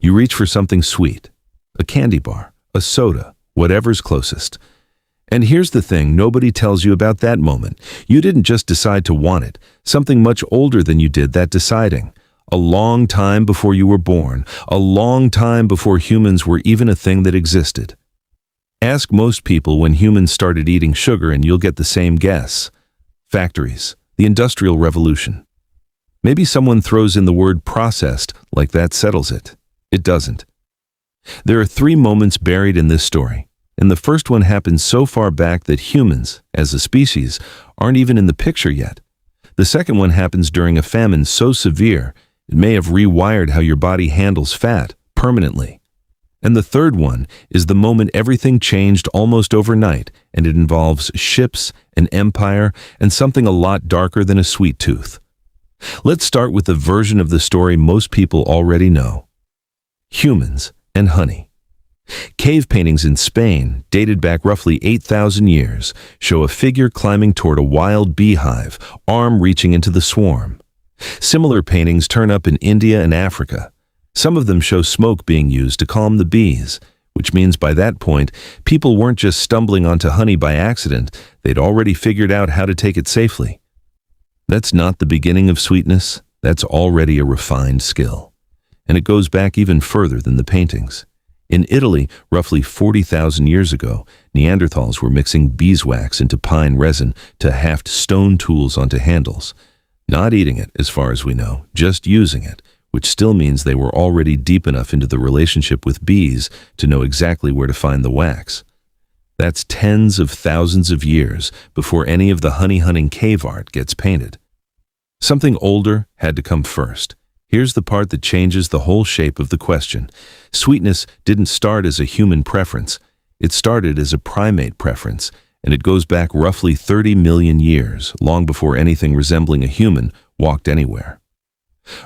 You reach for something sweet, a candy bar, a soda, whatever's closest. And here's the thing nobody tells you about that moment. You didn't just decide to want it. Something much older than you did that deciding. A long time before you were born. A long time before humans were even a thing that existed. Ask most people when humans started eating sugar and you'll get the same guess. Factories. The Industrial Revolution. Maybe someone throws in the word processed, like that settles it. It doesn't. There are 3 moments buried in this story. And the first one happens so far back that humans, as a species, aren't even in the picture yet. The second one happens during a famine so severe, it may have rewired how your body handles fat permanently. And the third one is the moment everything changed almost overnight, and it involves ships, an empire, and something a lot darker than a sweet tooth. Let's start with the version of the story most people already know. Humans and honey. Cave paintings in Spain, dated back roughly 8,000 years, show a figure climbing toward a wild beehive, arm reaching into the swarm. Similar paintings turn up in India and Africa. Some of them show smoke being used to calm the bees, which means by that point, people weren't just stumbling onto honey by accident, they'd already figured out how to take it safely. That's not the beginning of sweetness, that's already a refined skill. And it goes back even further than the paintings. In Italy, roughly 40,000 years ago, Neanderthals were mixing beeswax into pine resin to haft stone tools onto handles. Not eating it, as far as we know, just using it, which still means they were already deep enough into the relationship with bees to know exactly where to find the wax. That's tens of thousands of years before any of the honey-hunting cave art gets painted. Something older had to come first. Here's the part that changes the whole shape of the question. Sweetness didn't start as a human preference. It started as a primate preference, and it goes back roughly 30 million years, long before anything resembling a human walked anywhere.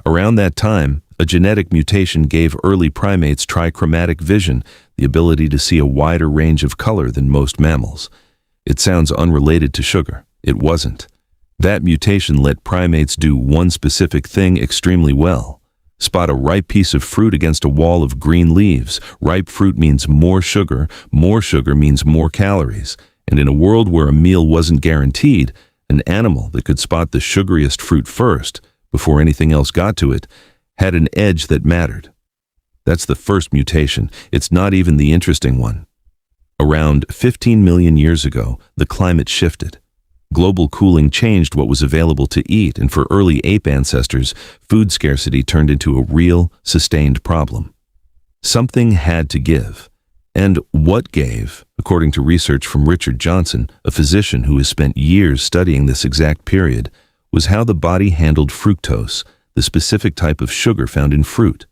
Around that time, a genetic mutation gave early primates trichromatic vision, the ability to see a wider range of color than most mammals. It sounds unrelated to sugar. It wasn't. That mutation let primates do one specific thing extremely well. Spot a ripe piece of fruit against a wall of green leaves. Ripe fruit means more sugar means more calories. And in a world where a meal wasn't guaranteed, an animal that could spot the sugariest fruit first, before anything else got to it, had an edge that mattered. That's the first mutation. It's not even the interesting one. Around 15 million years ago, the climate shifted. Global cooling changed what was available to eat, and for early ape ancestors, food scarcity turned into a real, sustained problem. Something had to give. And what gave, according to research from Richard Johnson, a physician who has spent years studying this exact period, was how the body handled fructose, the specific type of sugar found in fruit.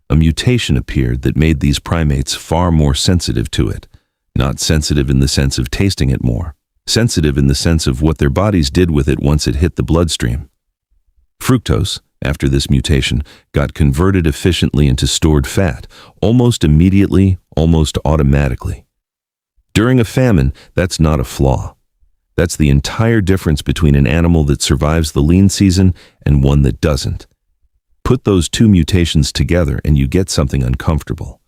A mutation appeared that made these primates far more sensitive to it. Not sensitive in the sense of tasting it more. Sensitive in the sense of what their bodies did with it once it hit the bloodstream. Fructose, after this mutation, got converted efficiently into stored fat, almost immediately, almost automatically. During a famine, that's not a flaw. That's the entire difference between an animal that survives the lean season and one that doesn't. Put those 2 mutations together and you get something uncomfortable.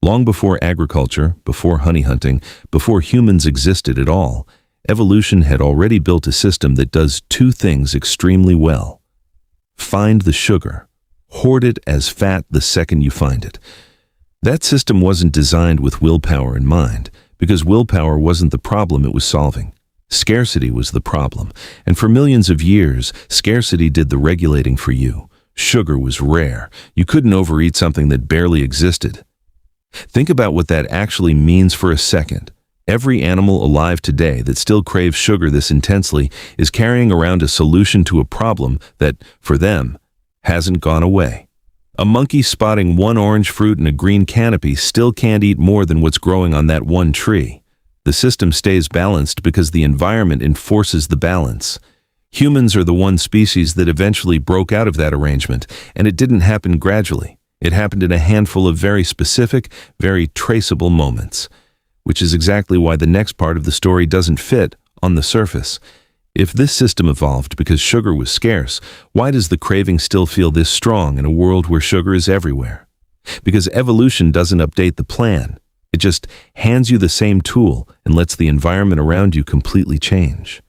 Long before agriculture, before honey hunting, before humans existed at all, evolution had already built a system that does 2 things extremely well. Find the sugar. Hoard it as fat the second you find it. That system wasn't designed with willpower in mind, because willpower wasn't the problem it was solving. Scarcity was the problem, and for millions of years, scarcity did the regulating for you. Sugar was rare. You couldn't overeat something that barely existed. Think about what that actually means for a second. Every animal alive today that still craves sugar this intensely is carrying around a solution to a problem that, for them, hasn't gone away. A monkey spotting one orange fruit in a green canopy still can't eat more than what's growing on that one tree. The system stays balanced because the environment enforces the balance. Humans are the one species that eventually broke out of that arrangement, and it didn't happen gradually. It happened in a handful of very specific, very traceable moments. Which is exactly why the next part of the story doesn't fit on the surface. If this system evolved because sugar was scarce, why does the craving still feel this strong in a world where sugar is everywhere? Because evolution doesn't update the plan. It just hands you the same tool and lets the environment around you completely change.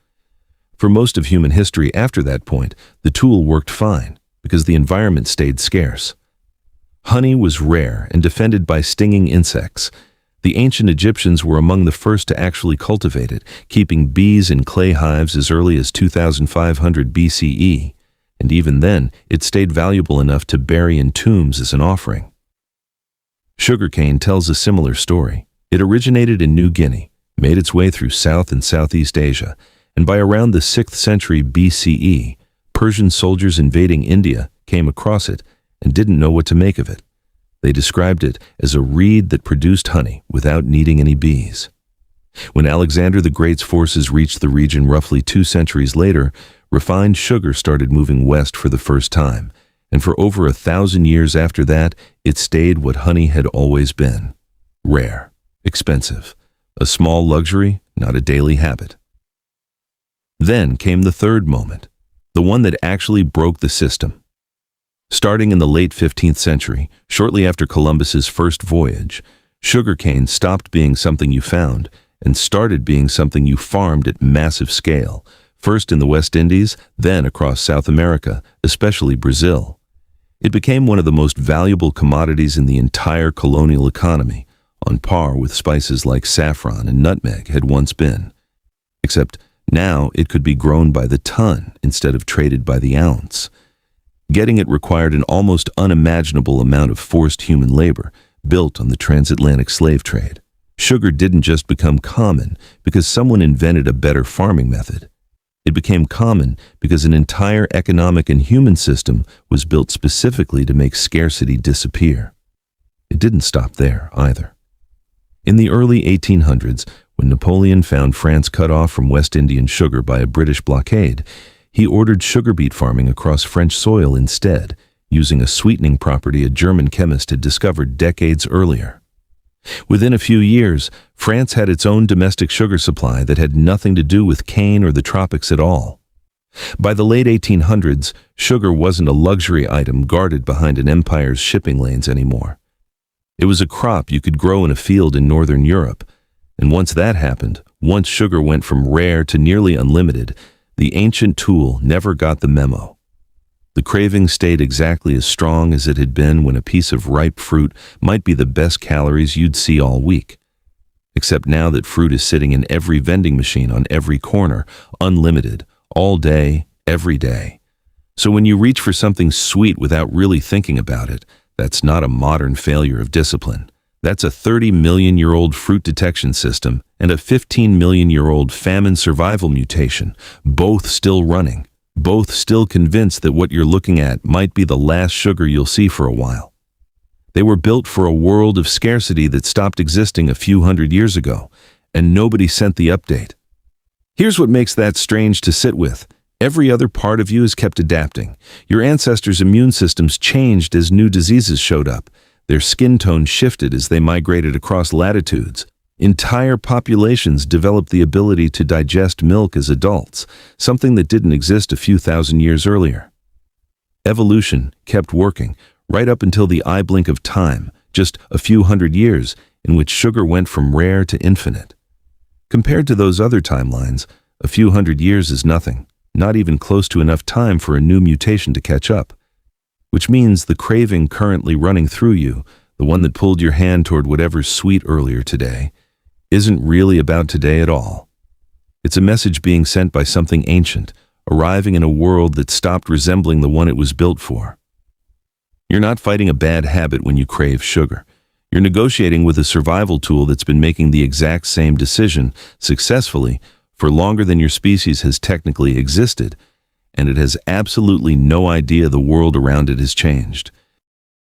For most of human history after that point, the tool worked fine because the environment stayed scarce. Honey was rare and defended by stinging insects. The ancient Egyptians were among the first to actually cultivate it, keeping bees in clay hives as early as 2500 BCE, and even then it stayed valuable enough to bury in tombs as an offering. Sugarcane tells a similar story. It originated in New Guinea, made its way through South and Southeast Asia, and by around the 6th century BCE, Persian soldiers invading India came across it and didn't know what to make of it. They described it as a reed that produced honey without needing any bees. When Alexander the Great's forces reached the region roughly 2 centuries later, refined sugar started moving west for the first time, and for over 1,000 years after that, it stayed what honey had always been: rare, expensive, a small luxury, not a daily habit. Then came the third moment, the one that actually broke the system. Starting in the late 15th century, shortly after Columbus's first voyage, sugarcane stopped being something you found and started being something you farmed at massive scale, first in the West Indies, then across South America, especially Brazil. It became one of the most valuable commodities in the entire colonial economy, on par with spices like saffron and nutmeg had once been. Except now it could be grown by the ton instead of traded by the ounce. Getting it required an almost unimaginable amount of forced human labor built on the transatlantic slave trade. Sugar didn't just become common because someone invented a better farming method. It became common because an entire economic and human system was built specifically to make scarcity disappear. It didn't stop there either. In the early 1800s, when Napoleon found France cut off from West Indian sugar by a British blockade, he ordered sugar beet farming across French soil instead, using a sweetening property a German chemist had discovered decades earlier. Within a few years, France had its own domestic sugar supply that had nothing to do with cane or the tropics at all. By the late 1800s, sugar wasn't a luxury item guarded behind an empire's shipping lanes anymore. It was a crop you could grow in a field in northern Europe, and once that happened, once sugar went from rare to nearly unlimited, the ancient tool never got the memo. The craving stayed exactly as strong as it had been when a piece of ripe fruit might be the best calories you'd see all week. Except now that fruit is sitting in every vending machine on every corner, unlimited, all day, every day. So when you reach for something sweet without really thinking about it, that's not a modern failure of discipline. That's a 30-million-year-old fruit detection system and a 15-million-year-old famine survival mutation, both still running. Both still convinced that what you're looking at might be the last sugar you'll see for a while. They were built for a world of scarcity that stopped existing a few hundred years ago, and nobody sent the update. Here's what makes that strange to sit with. Every other part of you has kept adapting. Your ancestors' immune systems changed as new diseases showed up. Their skin tone shifted as they migrated across latitudes. Entire populations developed the ability to digest milk as adults, something that didn't exist a few thousand years earlier. Evolution kept working right up until the eye blink of time, just a few hundred years, in which sugar went from rare to infinite. Compared to those other timelines, a few hundred years is nothing, not even close to enough time for a new mutation to catch up. Which means the craving currently running through you, the one that pulled your hand toward whatever's sweet earlier today, isn't really about today at all. It's a message being sent by something ancient, arriving in a world that stopped resembling the one it was built for. You're not fighting a bad habit when you crave sugar. You're negotiating with a survival tool that's been making the exact same decision, successfully, for longer than your species has technically existed, and it has absolutely no idea the world around it has changed.